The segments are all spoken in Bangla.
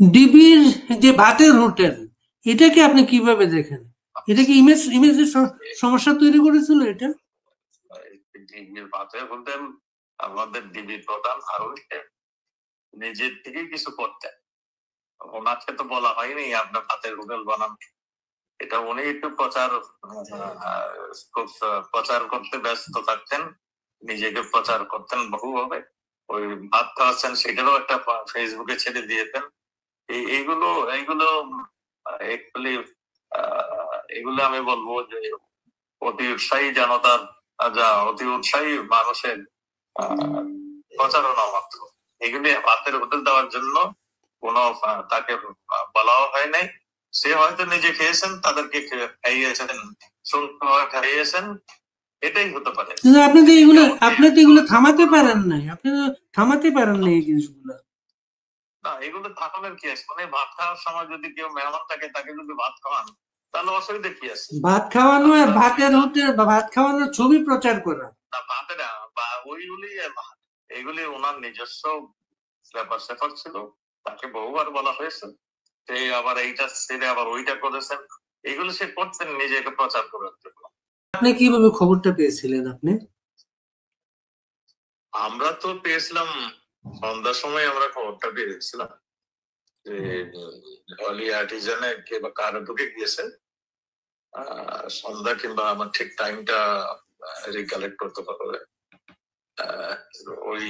ডিবির যে ভাতের হোটেল, এটাকে আপনি কিভাবে দেখেন? এটা কি ইমেজের সমস্যা তৈরি করেছিল এটা? ডিবির ভাতের হোটেল, আমাদের ডিবি প্রধান হারুন নিজের থেকে কিছু করতেন, ওনাকে তো বলা হয়নি আপনার ভাতের হোটেল বানান। এটা উনি একটু প্রচার করতে ব্যস্ত থাকতেন, নিজেকে প্রচার করতেন বহুভাবে। ওই ভাত খাওয়াচ্ছেন সেটারও একটা ফেসবুকে ছেড়ে দিয়েছেন। এইগুলো এইগুলো একচুয়ালি এগুলো আমি বলবো যে অতি উৎসাহী জনতার, অতি উৎসাহী মানুষের প্রচারণা মাত্র। এগুলি ভাতের হোটেল দেওয়ার জন্য কোনো তাকে বলাও হয় নাই। সে হয়তো নিজে খেয়েছেন, তাদেরকে খাইয়েছেন, খাইয়েছেন, এটাই হতে পারে। কিন্তু আপনি তো এগুলো থামাতে পারেন নাই, আপনি তো থামাতে পারেন নাই এই জিনিসগুলো। না, এগুলো থামানোর কি আছে? মানে ভাত খাওয়ার সময় যদি কেউ মেহমান থাকে, তাকে যদি ভাত খাওয়ান, তাহলে অসুবিধা কি আছে? ভাত খাওয়ানো আর ভাতের হোটেল বা ভাত খাওয়ানোর ছবি প্রচার করা, না ভাতের বা ওইগুলি এগুলি ওনার নিজস্ব ব্যাপার স্যাপার ছিল, তাকে বহুবার বলা হয়েছে। সে আবার এইটা ছেড়ে আবার ওইটা করেছেন, এগুলো সে করছেন নিজেকে প্রচার করার জন্য। আপনি কিভাবে খবরটা পেয়েছিলেন? আমরা তো পেয়েছিলাম সন্ধ্যার সময়, আমরা খবরটা পেয়েছিলাম যে হলি আর্টিজানে কে বা কার ঢুকে গিয়েছে। সন্ধ্যা কিংবা আমার ঠিক টাইমটা রিকালেক্ট করতে পারবে। ওই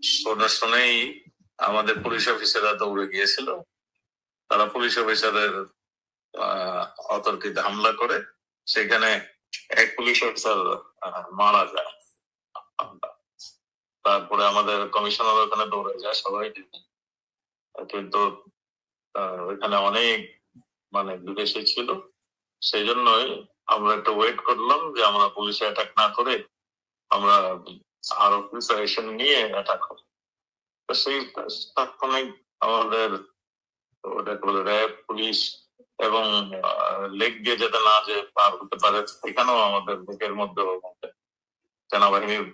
শোনার শুনেই আমাদের পুলিশ অফিসাররা দৌড়ে গিয়েছিল। তারা পুলিশ অফিসারের অতর্কিত হামলা করে সেখানে এক পুলিশ অফিসার মারা যায়। তারপরে আমাদের কমিশনার ওখানে দৌড়ে যায়, সবাই। কিন্তু ওইখানে অনেক বিদেশি ছিল, সেই জন্যই আমরা একটু ওয়েট করলাম যে আমরা পুলিশে অ্যাটাক না করে আমরা আরো প্রিপারেশন নিয়ে অ্যাটাক করি। তো সেই তাৎক্ষণিক আমাদের র্যাব, পুলিশ এবং লেক দিয়ে যাতে না যে পার হতে পারে, এখানেও আমাদের লেকের মধ্যে সেনাবাহিনীর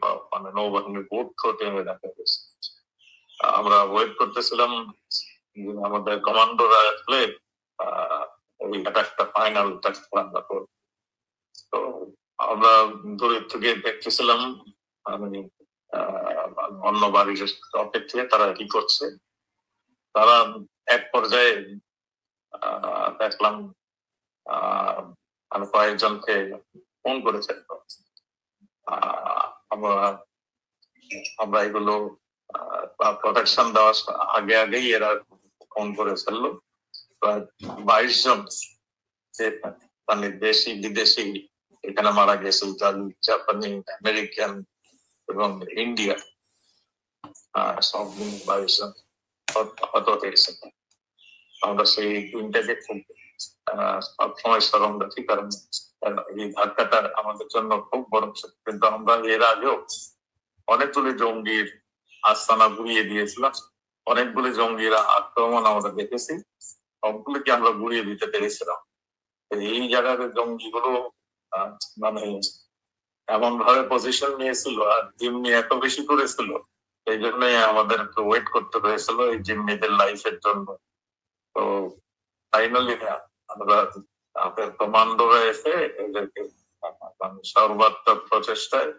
নৌবাহিনীর বোট নেমে দেখা গেছে। আমরা ওয়েট করতেছিলাম আমাদের কমান্ডোরা আসলে ওই অ্যাটাকটা ফাইনাল আমরা করব। তো আমরা দূরের থেকে দেখতেছিলাম অন্য বাড়ির অপেক্ষা তারা কি করছে। তারা এক পর্যায়ে দেখলাম কয়েকজনকে ফোন করেছে। আমরা এগুলো প্রোটেকশন দেওয়ার আগেই এরা ফোন করে ফেললো। প্রায় 22 জন দেশি বিদেশি এখানে মারা গেছে, জাপানি, আমেরিকান এবং ইন্ডিয়া, সব 22 জন হত হয়েছে। আমরা সেই দিনটাকে খুব সবসময় স্মরণ রাখি, কারণ এই ধাক্কাটা আমাদের জন্য খুব বড়। কিন্তু আমরা এর আগেও অনেকগুলি জঙ্গির আস্তানা ঘুরিয়ে দিয়েছিলাম, অনেকগুলি জঙ্গির আক্রমণ আমরা দেখেছি, সবগুলিকে আমরা ঘুরিয়ে দিতে পেরেছিলাম। এই জায়গার জঙ্গিগুলো এমন ভাবে পজিশন নিয়েছিল আর জিম্মি এত বেশি করেছিল, এই জন্যই আমাদের ওয়েট করতে হয়েছিল এই জিম্মিদের লাইফের জন্য। তো ফাইনালি আমরা আমাদের কমান্ডোরা এসে এদেরকে সর্বাত্মক প্রচেষ্টায়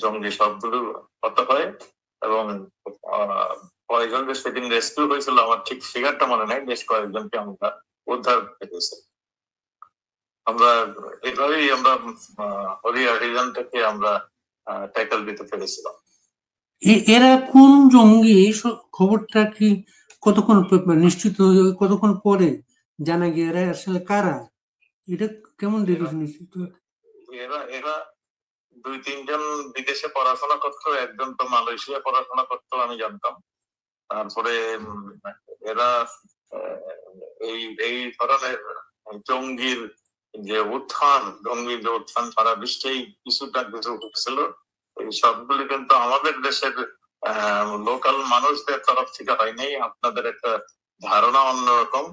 জঙ্গি সবগুলো হত হয় এবং কয়েকজনকে সেদিন রেস্কিউ হয়েছিল, আমার ঠিক ফিগারটা মনে নাই, বেশ কয়েকজনকে আমরা উদ্ধার করেছি। আমরা এভাবেই আমরা হলি আর্টিজান থেকে আমরা ট্যাকল দিতে পেরেছিলাম। এরা কোন জঙ্গি, খবরটা কি কতক্ষণ নিশ্চিত কতক্ষণ পরে জানা গিয়ে এরা আসলে কারা? এটা কেমন দেখেছেন নিশ্চিত? এরা 2-3 জন বিদেশে পড়াশোনা করতো, একজন তো মালয়েশিয়া পড়াশোনা করতো, আমি জানতাম। তারপরে এরা এই ধরনের জঙ্গির যে উত্থান সারা বিশ্বেই কিছুটা কিছু হচ্ছিল, এই সবগুলি কিন্তু আমাদের দেশের লোকাল মানুষদের তরফ থেকে হয়নি। আপনাদের একটা ধারণা অন্যরকম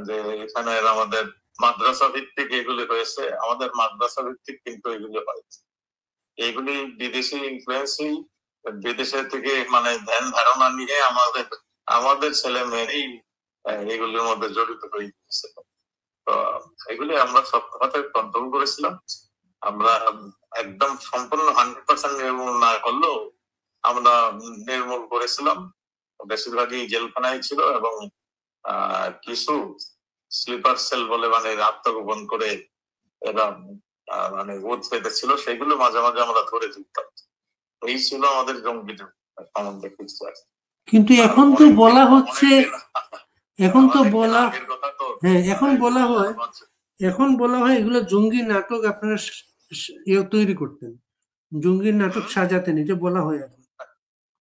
যে এখানে আমাদের মাদ্রাসা ভিত্তিক এগুলি হয়েছে, আমাদের মাদ্রাসা ভিত্তিক কিন্তু এগুলি হয়েছে। এগুলি বিদেশি ইনফ্লুয়েন্সই, বিদেশের থেকে ধ্যান ধারণা নিয়ে আমাদের আমাদের ছেলে মেয়েরই এগুলির মধ্যে জড়িত হয়ে গেছে। তো এগুলি আমরা সব কথা কন্ট্রোল করেছিলাম। আমরা একদম সম্পূর্ণ 100% নির্মূল না করলেও আমরা নির্মূল করেছিলাম। বেশিরভাগই জেলখানায় ছিল এবং কিছু স্লিপার সেল বলে মানে আত্মগোপন করে এরা মানে বোধ পেতেছিল, সেগুলো মাঝে মাঝে আমরা ধরে তুলতাম। এই ছিল আমাদের জঙ্গিদের সম্বন্ধে কিছু। কিন্তু এখন তো বলা হচ্ছে, এখন তো বলা, হ্যাঁ এখন বলা হয়, এখন বলা হয় এগুলো জঙ্গি নাটক আপনারা তৈরি করতেন, জঙ্গি নাটক সাজাতেন, এটা বলা হয় এখন।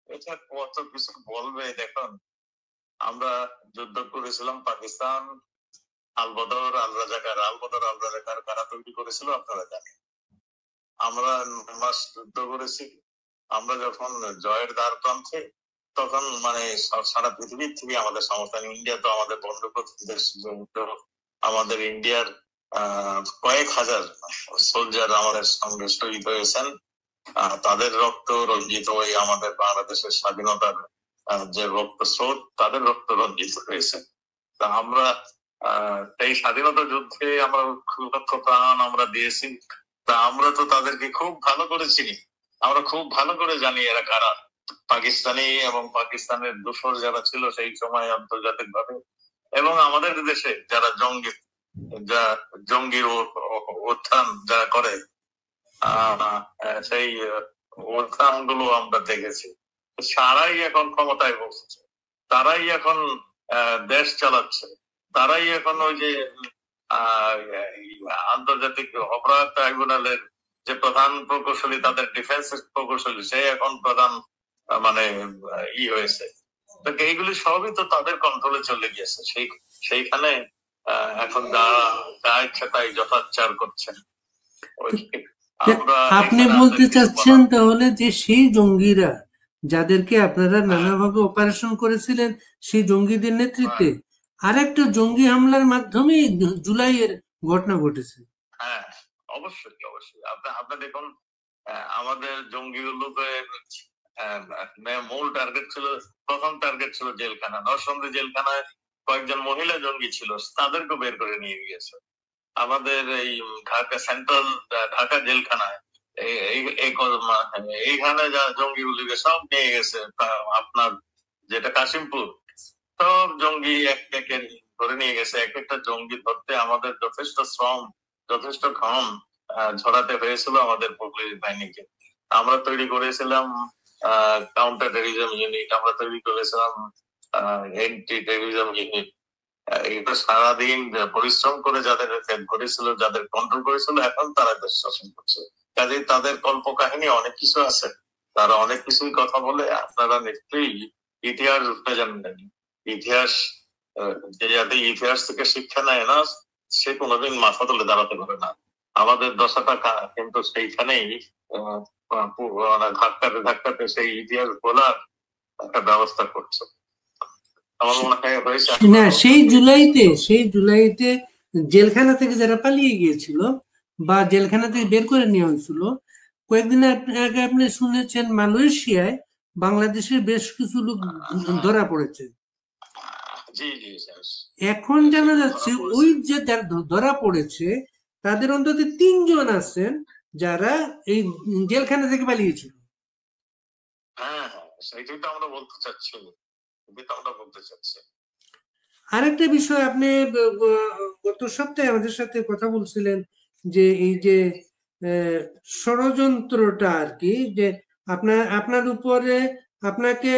এটা কত কিছু বলবে। দেখুন, আমরা যুদ্ধ করেছিলাম পাকিস্তান, আলবদর আল রাজাকার কারা তৈরি করেছিল আপনারা জানেন। আমরা 9 মাস যুদ্ধ করেছি। আমরা যখন জয়ের দ্বার প্রান্তে, তখন মানে সারা পৃথিবীর থেকে আমাদের সমস্যা, ইন্ডিয়া তো আমাদের বন্ধু দেশ, আমাদের ইন্ডিয়ার কয়েক হাজার সোলজার আমাদের সঙ্গে শহীদ হয়েছেন। তাদের রক্ত রঞ্জিত হয়ে আমাদের বাংলাদেশের স্বাধীনতার যে রক্ত স্রোত, তাদের রক্ত রঞ্জিত হয়েছে। তা আমরা এই স্বাধীনতা যুদ্ধে আমরা লক্ষ প্রাণ আমরা দিয়েছি। তা আমরা তো তাদেরকে খুব ভালো করে চিনি, আমরা খুব ভালো করে জানি এরা কারা। পাকিস্তানি এবং পাকিস্তানের দোসর যারা ছিল সেই সময় আন্তর্জাতিক ভাবে, এবং আমাদের দেশে যারা জঙ্গির উত্থান যারা করে, সেই উত্থান গুলো আমরা দেখেছি। সারাই এখন ক্ষমতায় বসেছে, তারাই এখন দেশ চালাচ্ছে, তারাই এখন ওই যে আন্তর্জাতিক অপরাধ ট্রাইব্যুনালের যে প্রধান প্রকৌশলী, তাদের ডিফেন্স প্রকৌশলী, সে এখন প্রধান মানে হয়েছে। এইগুলি সবই তো তাদের কন্ট্রোলে চলে গিয়েছে। সেইখানে এখন যা ইচ্ছা তাই যথাচার করছেন। আপনি বলতে চাচ্ছেন তাহলে যে সেই জঙ্গিরা যাদেরকে আপনারা নানাভাবে অপারেশন করেছিলেন, সেই জঙ্গিদের নেতৃত্বে আরেকটা জঙ্গি হামলার মাধ্যমে জুলাইয়ের ঘটনা ঘটেছে। হ্যাঁ, অবশ্যই অবশ্যই। আপনি দেখুন, আমাদের জঙ্গিগুলোকে মূল টার্গেট ছিল, প্রথম টার্গেট ছিল জেলখানা। নরসন্দী জেলখানায় কয়েকজন মহিলা জঙ্গি ছিল, তাদেরকে বের করে নিয়ে গিয়েছে। আমাদের এই ঢাকা সেন্ট্রাল ঢাকা জেলখানায় এইখানে যা জঙ্গিগুলিকে সব নিয়ে গেছে। আপনার যেটা কাশিমপুর, সব জঙ্গি এক একে ধরে নিয়ে গেছে। এক একটা জঙ্গি ধরতে আমাদের যথেষ্ট শ্রম, যথেষ্ট ঘাম ঝরাতে হয়েছিল আমাদের পুলিশ বাহিনীকে। আমরা তৈরি করেছিলাম কাউন্টার টেররিজম ইউনিট, আমরা তৈরি করেছিলাম এন্টি টেররিজম ইউনিট। এটা সারাদিন পরিশ্রম করে যাদের ধরেছিল, যাদের কন্ট্রোল করেছিল, এখন তারা দেশ শাসন করছে। কাজেই তাদের কল্প কাহিনী অনেক কিছু আছে, তারা অনেক কিছুই কথা বলে। আপনারা নিশ্চয়ই ইতিহাস উঠতে জানেন। ইতিহাস যে যাতে ইতিহাস থেকে শিক্ষা নেয় না, সে কোনোদিন মাথা তুলে দাঁড়াতে পারে না। আমাদের দশাটা কিন্তু সেইখানেই ধাক্কাতে ধাক্কাতে সেই ইতিহাস বলার একটা ব্যবস্থা করছে। না, সেই জুলাইতে জেলখানা থেকে যারা পালিয়ে গিয়েছিল বা জেলখানা থেকে বের করে নেওয়া হয়েছিল, কয়েকদিন আগে আপনি শুনেছেন মালয়েশিয়ায় বাংলাদেশের বেশ কিছু লোক ধরা পড়েছে। এখন জানা যাচ্ছে ওই যে ধরা পড়েছে তাদের অন্তত 3 জন আছেন যারা এই জেলখানা থেকে পালিয়েছিল। হ্যাঁ, সেটাই তো আমরা বলতে চাচ্ছি। আরেকটা বিষয়, আপনি গত সপ্তাহে আমাদের সাথে কথা বলছিলেন যে এই যে ষড়যন্ত্রটা আর কি, যে আপনার উপরে আপনাকে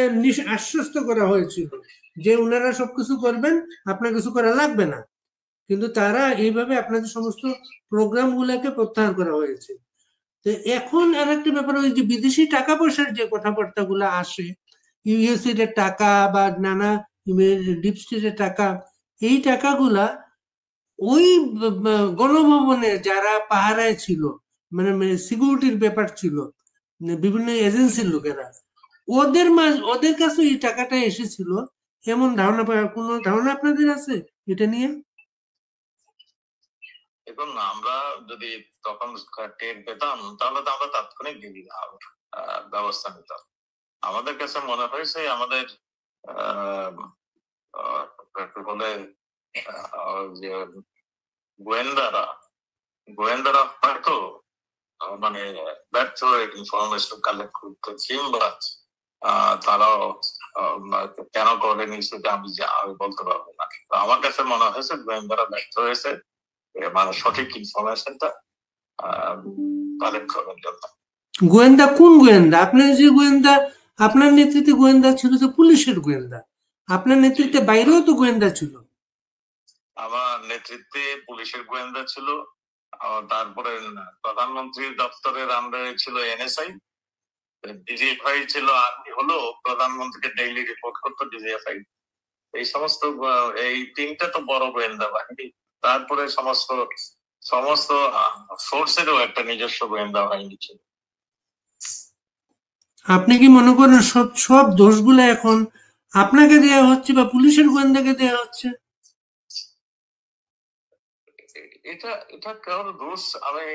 আশ্বস্ত করা হয়েছিল যে উনারা সবকিছু করবেন, আপনার কিছু করা লাগবে না, কিন্তু তারা এইভাবে আপনাদের সমস্ত প্রোগ্রাম গুলাকে প্রত্যাহার করা হয়েছে। তো এখন আর একটা ব্যাপার, ওই যে বিদেশি টাকা পয়সার যে কথাবার্তা গুলা আসে, ইউএসএ এর টাকা বা নানা ডিপ স্টেটের টাকা, এই টাকাগুলা ওই গণভবনে যারা পাহারায় ছিল, মানে সিকিউরিটির ব্যাপার ছিল, বিভিন্ন এজেন্সির লোকেরা, ওদের কাছে এই টাকাটা এসেছিল এমন ধারণা, কোন ধারণা আপনাদের আছে এটা নিয়ে? এবং আমরা যদি তখন টের পেতাম তাহলে তো আমরা তাৎক্ষণিক ব্যবস্থা নিতাম। আমাদের কাছে মনে হয়েছে আমাদের আহ, বলে যে গোয়েন্দারা গোয়েন্দারা হয়তো মানে ব্যর্থ হয়ে ইনফরমেশন কালেক্ট করতে, কিংবা তারাও কেন করেনি সেটা আমি বলতে পারবো না। তো আমার কাছে মনে হয়েছে গোয়েন্দারা ব্যর্থ হয়েছে মানে সঠিক ইনফরমেশনটা কালেক্ট করার জন্য। গোয়েন্দা কোন গোয়েন্দা? আপনার যে গোয়েন্দা, আপনার নেতৃত্বে গোয়েন্দা ছিল যে পুলিশের গোয়েন্দা, আপনার নেতৃত্বে বাইরেও তো গোয়েন্দা ছিল। আমার নেতৃত্বে পুলিশের গোয়েন্দা ছিল, তারপরে প্রধানমন্ত্রীর দপ্তরের আন্ডারে ছিল এনএসআই, ডিজিএফআই ছিল, আর্মি হলো প্রধানমন্ত্রীকে ডেইলি রিপোর্ট করতো ডিজিএফআই। এই সমস্ত এই তিনটা তো বড় গোয়েন্দা বাহিনী। তারপরে সমস্ত সমস্ত ফোর্সেরও একটা নিজস্ব গোয়েন্দা বাহিনী ছিল। আপনি কি মনে করেন সব সব দোষগুলো এখন আপনাকে দেয়া হচ্ছে বা পুলিশের গোয়েন্দাকে দেয়া হচ্ছে? এটা এটা কারোর দোষ, আমি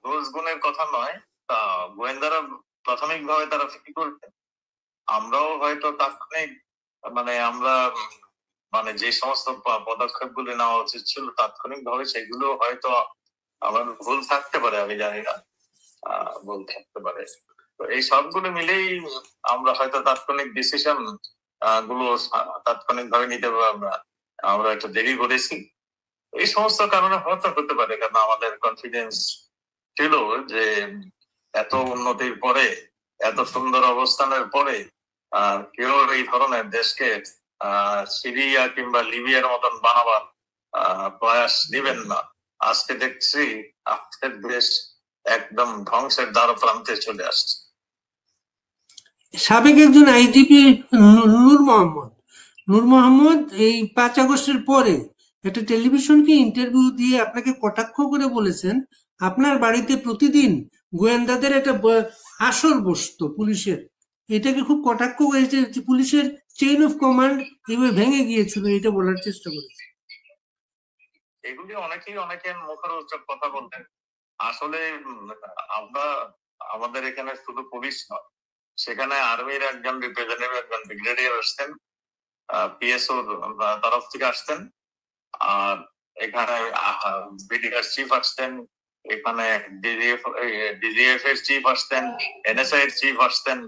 দোষ গুণের কথা নয়। তা গোয়েন্দারা প্রাথমিকভাবে তারা ফিকি করতেন, আমরাও হয়তো তাৎক্ষণিক মানে আমরা মানে যে সমস্ত পদক্ষেপ গুলি নেওয়া উচিত ছিল তাৎক্ষণিক ভাবে সেগুলো হয়তো আমার ভুল থাকতে পারে, আমি জানি না, ভুল থাকতে পারে। তো এই সবগুলো মিলেই আমরা হয়তো তাৎক্ষণিক ডিসিশন গুলো তাৎক্ষণিক ভাবে নিতে আমরা একটু দেরি করেছি। এই সমস্ত কারণে হয়তো হতে পারে, কারণ আমাদের কনফিডেন্স ছিল যে এত উন্নতির পরে, এত সুন্দর অবস্থানের পরে কেউ এই ধরনের দেশকে সিরিয়া কিংবা লিবিয়ার মতন বানাবার প্রয়াস দিবেন না। আজকে দেখছি আমাদের দেশ একদম ধ্বংসের দ্বার প্রান্তে চলে আসছে। সাবেক একজন আইজিপি নূর মোহাম্মদ এই 5 আগস্টের পরে একটা টেলিভিশনকে ইন্টারভিউ দিয়ে আপনাকে কটাক্ষ করে বলেছেন আপনার বাড়িতে প্রতিদিন গোয়েন্দাদের একটা আসর বসতো পুলিশের। এটাকে খুব কটাক্ষ করেছে যে পুলিশের চেইন অফ কমান্ড এভাবে ভেঙে গিয়েছিল, এটা বলার চেষ্টা করেছে। এগুলি অনেকের মুখরোচক কথা বলতেন। আসলে আমরা আমাদের এখানে শুধু পুলিশ নয়, সেখানে আর্মির একজন রিপ্রেজেন্টেটিভ, একজন ব্রিগেডিয়ার আসতেন, পিএসও তরফ থেকে আসতেন, আর এখানে বিডিআর চিফ আসতেন, এখানে ডিজিএফ এর চিফ আসতেন, এনএসআই এর চিফ আসতেন,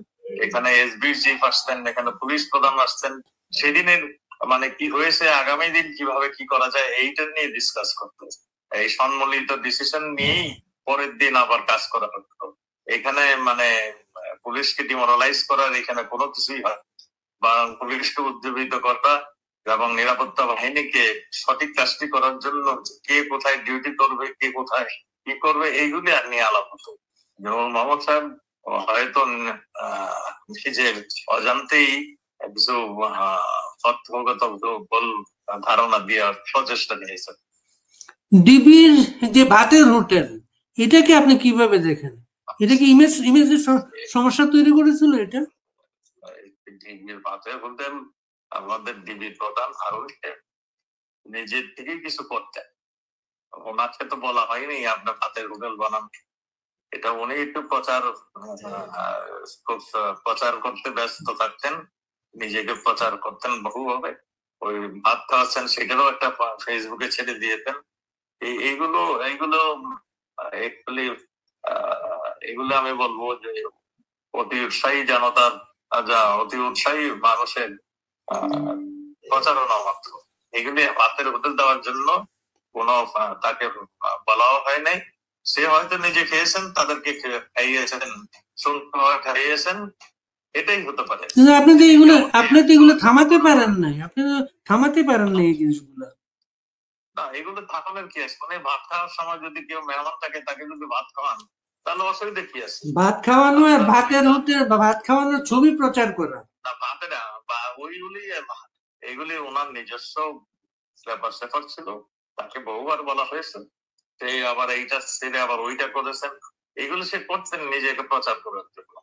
এখানে এসবির চিফ আসতেন, এখানে পুলিশ প্রধান আসতেন। সেদিনের মানে কি হয়েছে, আগামী দিন কিভাবে কি করা যায় এইটা নিয়ে ডিসকাস করতো। এই সম্মিলিত ডিসিশন নিয়েই পরের দিন আবার কাজ করা হতো। এখানে মানে পুলিশকে ডিমোরালাইজ করার এখানে কোনো কিছুই হয়, বা পুলিশকে উজ্জীবিত করা এবং নিরাপত্তা বাহিনীকে সঠিক কাজটি করার জন্য কে কোথায় ডিউটি করবে, কে কোথায় কি করবে, এইগুলি আর নিয়ে আলাপ হতো। যেমন মোহাম্মদ সাহেব হয়তো নিজের অজান্তেই কিছু তথ্যগত বল ধারণা দেওয়ার প্রচেষ্টা নিয়েছেন। ডিবির যে ভাতের হোটেল, এটাকে আপনি কিভাবে দেখেন? এটা কি ইমেজের সমস্যা তৈরি করেছিল এটা? ডিবির ভাতের হোটেল, আমাদের ডিবির প্রধান হারুন নিজের থেকেই কিছু করতেন। ওনাকে তো বলা হয়নি আপনার ভাতের হোটেল বানান, এটা উনি একটু প্রচার করতে ব্যস্ত থাকতেন, নিজেকে প্রচার করতেন বহুভাবে। ওই ভাত খাওয়াচ্ছেন সেটারও একটা ফেসবুকে ছেড়ে দিয়েছেন। এইগুলো এইগুলো একচুয়ালি এগুলো আমি বলবো যে অতি উৎসাহী জনতার, অতি উৎসাহী মানুষের প্রচারণা মাত্র। এগুলি ভাতের হোটেল দেওয়ার জন্য কোনো তাকে বলাও হয় নাই। সে হয়তো নিজে খেয়েছেন, তাদেরকে খাইয়েছেন, খাইয়েছেন, এটাই হতে পারে। কিন্তু আপনি তো এগুলো থামাতে পারেন নাই, আপনি তো থামাতে পারেন নাই এই জিনিসগুলো। না, এগুলো থাকানোর কি আছে? মানে ভাত খাওয়ার সময় যদি কেউ মেহমান থাকে তাকে যদি ভাত খাওয়ান তাহলে অসুবিধা কি আছে? ভাত খাওয়ানো আর ভাতের হোটেল বা ভাত খাওয়ানোর ছবি প্রচার করা, না ভাতের বা ওইগুলি এগুলি ওনার নিজস্ব ব্যাপার স্যাপার ছিল, তাকে বহুবার বলা হয়েছে, সে আবার এইটা ছেড়ে আবার ওইটা করেছেন। এগুলো সে করতেন নিজেকে প্রচার করার জন্য।